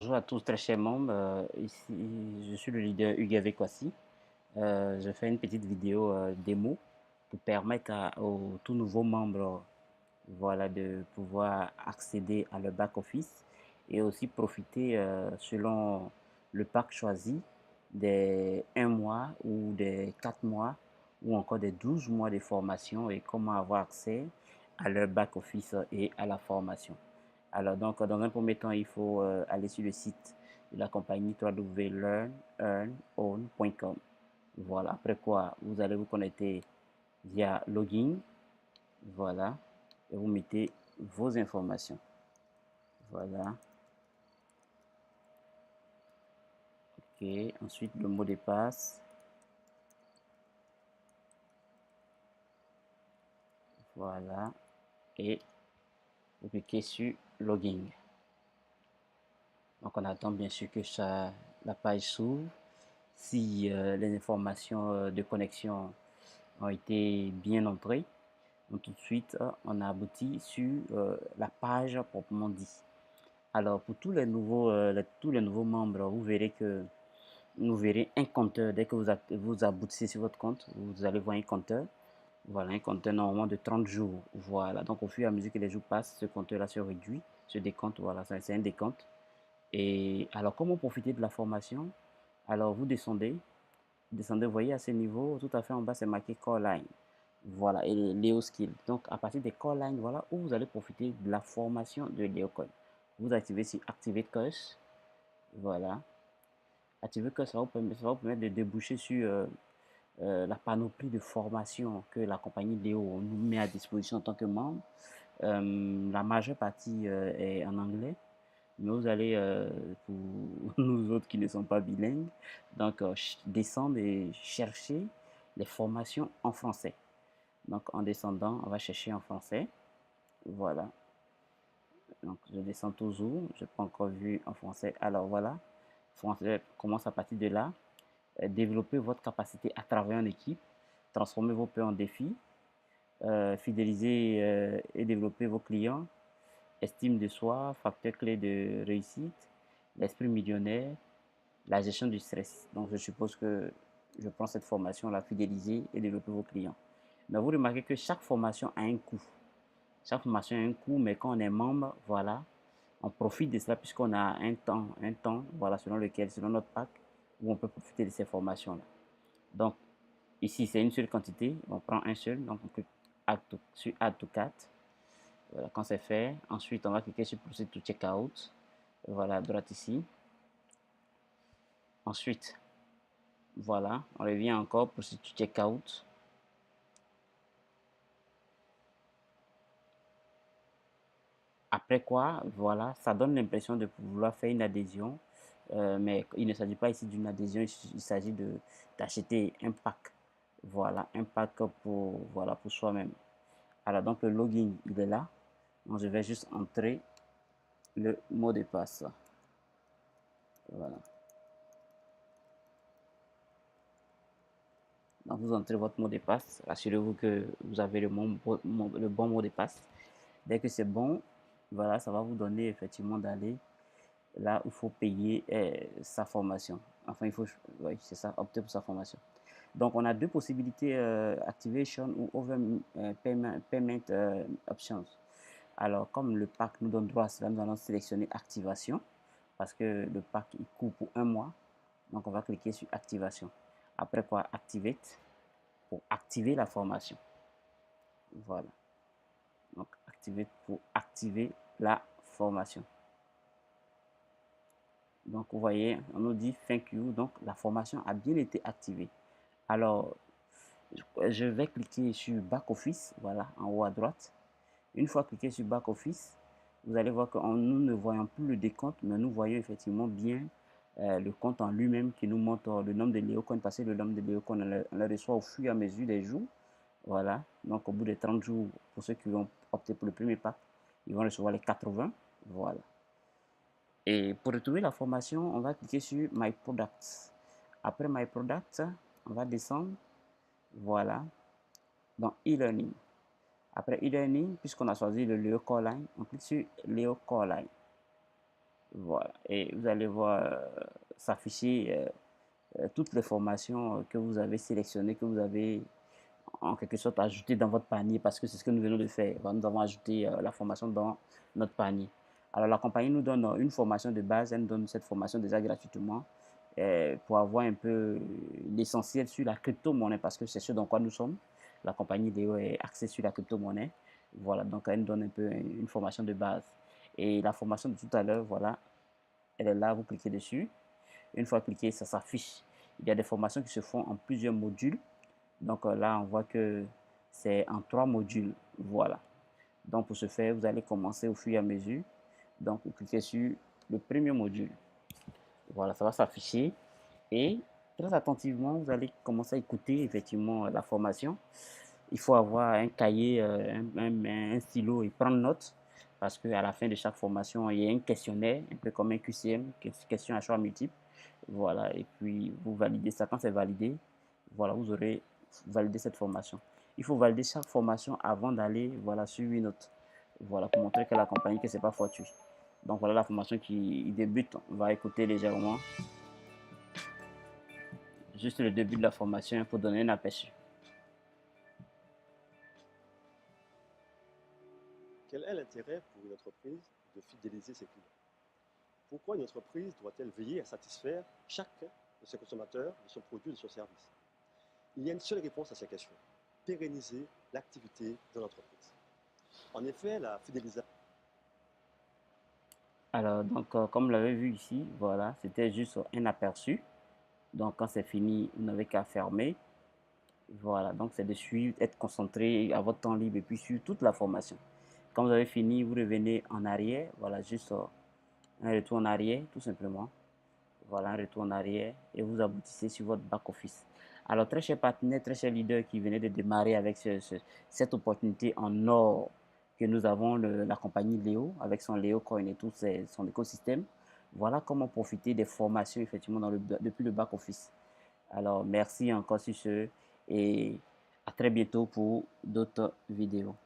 Bonjour à tous, très chers membres. Ici, je suis le leader Hugues Kwasi. Je fais une petite vidéo démo pour permettre aux tout nouveaux membres, voilà, de pouvoir accéder à leur back-office et aussi profiter, selon le pack choisi, des 1 mois ou des 4 mois ou encore des 12 mois de formation et comment avoir accès à leur back-office et à la formation. Alors, donc, dans un premier temps, il faut aller sur le site de la compagnie www.learnearnown.com. Voilà, après quoi, vous allez vous connecter via login. Voilà, et vous mettez vos informations. Voilà, ok. Ensuite, le mot de passe. Voilà, et vous cliquez sur login. Donc, on attend bien sûr que la page s'ouvre. Si les informations de connexion ont été bien entrées, donc tout de suite, on a abouti sur la page proprement dit. Alors, pour tous les nouveaux membres, vous verrez un compteur. Dès que vous aboutissez sur votre compte, vous allez voir un compteur. Voilà, un compteur normalement de 30 jours. Voilà, donc au fur et à mesure que les jours passent, ce compteur-là se réduit, se décompte. Voilà, c'est un décompte. Et alors, comment profiter de la formation? Alors, vous descendez, vous voyez à ce niveau, tout à fait en bas, c'est marqué Core Line. Voilà, et Leo Skill. Donc, à partir des Core Line, voilà où vous allez profiter de la formation de LeoCode. Vous activez sur Activate Course. Voilà. Activate Course, ça va vous permettre de déboucher sur la panoplie de formations que la compagnie Léo nous met à disposition en tant que membre. La majeure partie est en anglais, mais vous allez, pour nous autres qui ne sommes pas bilingues, donc descendre et chercher les formations en français. Donc en descendant, on va chercher en français. Voilà. Donc je descends toujours. Je n'ai pas encore vu en français. Alors voilà. Français commence à partir de là. Développer votre capacité à travailler en équipe. Transformer vos peurs en défis. Fidéliser et développer vos clients. Estime de soi, facteur clé de réussite. L'esprit millionnaire. La gestion du stress. Donc je suppose que je prends cette formation, la fidéliser et développer vos clients. Mais vous remarquez que chaque formation a un coût. Chaque formation a un coût, mais quand on est membre, voilà, on profite de cela puisqu'on a un temps, voilà, selon lequel, selon notre pack, où on peut profiter de ces formations-là. Donc, ici, c'est une seule quantité, on prend un seul, donc on clique sur Add to Cart. Voilà, quand c'est fait, ensuite, on va cliquer sur Proceed to Checkout. Voilà, à droite ici. Ensuite, voilà, on revient encore, Proceed to Checkout. Après quoi, voilà, ça donne l'impression de vouloir faire une adhésion, mais il ne s'agit pas ici d'une adhésion, il s'agit d'acheter un pack. Voilà, un pack voilà, pour soi-même. Alors, donc le login, il est là. Donc, je vais juste entrer le mot de passe. Voilà. Donc, vous entrez votre mot de passe. Assurez-vous que vous avez le bon mot de passe. Dès que c'est bon, voilà, ça va vous donner effectivement d'aller là où il faut payer sa formation. Enfin, oui, c'est ça, opter pour sa formation. Donc, on a deux possibilités, Activation ou Over Payment Options. Alors, comme le pack nous donne droit à cela, nous allons sélectionner Activation parce que le pack, il court pour 1 mois. Donc, on va cliquer sur Activation. Après quoi, Activate pour activer la formation. Voilà. Donc, Activate pour activer la formation. Donc, vous voyez, on nous dit thank you. Donc, la formation a bien été activée. Alors, je vais cliquer sur Back Office, voilà, en haut à droite. Une fois cliqué sur Back Office, vous allez voir que nous ne voyons plus le décompte, mais nous voyons effectivement bien le compte en lui-même qui nous montre le nombre de Léocoin, parce que le nombre de Léocoin, on le reçoit au fur et à mesure des jours. Voilà, donc au bout de 30 jours, pour ceux qui vont opter pour le premier pack, ils vont recevoir les 80. Voilà. Et pour retrouver la formation, on va cliquer sur My Products. Après My Products, on va descendre, voilà, dans e-learning. Après e-learning, puisqu'on a choisi le Leo Core Line, on clique sur Leo Core Line. Voilà. Et vous allez voir s'afficher toutes les formations que vous avez sélectionnées, que vous avez en quelque sorte ajoutées dans votre panier, parce que c'est ce que nous venons de faire. Nous avons ajouté la formation dans notre panier. Alors la compagnie nous donne une formation de base, elle nous donne cette formation déjà gratuitement pour avoir un peu l'essentiel sur la crypto-monnaie, parce que c'est ce dans quoi nous sommes. La compagnie Léo est axée sur la crypto-monnaie. Voilà, donc elle nous donne un peu une formation de base. Et la formation de tout à l'heure, voilà, elle est là, vous cliquez dessus. Une fois cliqué, ça s'affiche. Il y a des formations qui se font en plusieurs modules. Donc là, on voit que c'est en 3 modules. Voilà. Donc pour ce faire, vous allez commencer au fur et à mesure. Donc vous cliquez sur le premier module. Voilà, ça va s'afficher. Et très attentivement, vous allez commencer à écouter effectivement la formation. Il faut avoir un cahier, un stylo et prendre note parce qu'à la fin de chaque formation, il y a un questionnaire, un peu comme un QCM, question à choix multiple. Voilà, et puis vous validez ça. Quand c'est validé, voilà, vous aurez validé cette formation. Il faut valider chaque formation avant d'aller voilà, sur une autre. Voilà, pour montrer que la compagnie, que c'est pas fortuit. Donc voilà la formation qui débute. On va écouter légèrement juste le début de la formation pour donner un aperçu. Quel est l'intérêt pour une entreprise de fidéliser ses clients? Pourquoi une entreprise doit-elle veiller à satisfaire chacun de ses consommateurs de son produit ou de son service? Il y a une seule réponse à ces questions: pérenniser l'activité de l'entreprise. En effet, la fidélisation. Alors, donc, comme vous l'avez vu ici, voilà, c'était juste un aperçu. Donc, quand c'est fini, vous n'avez qu'à fermer. Voilà, donc c'est de suivre, être concentré à votre temps libre et puis suivre toute la formation. Quand vous avez fini, vous revenez en arrière. Voilà, juste un retour en arrière, tout simplement. Voilà, un retour en arrière et vous aboutissez sur votre back-office. Alors, très cher partenaire, très cher leader qui venait de démarrer avec cette opportunité en or que nous avons, la compagnie Léo, avec son Léo Coin et tout son écosystème. Voilà comment profiter des formations effectivement depuis le back-office. Alors, merci encore sur ce et à très bientôt pour d'autres vidéos.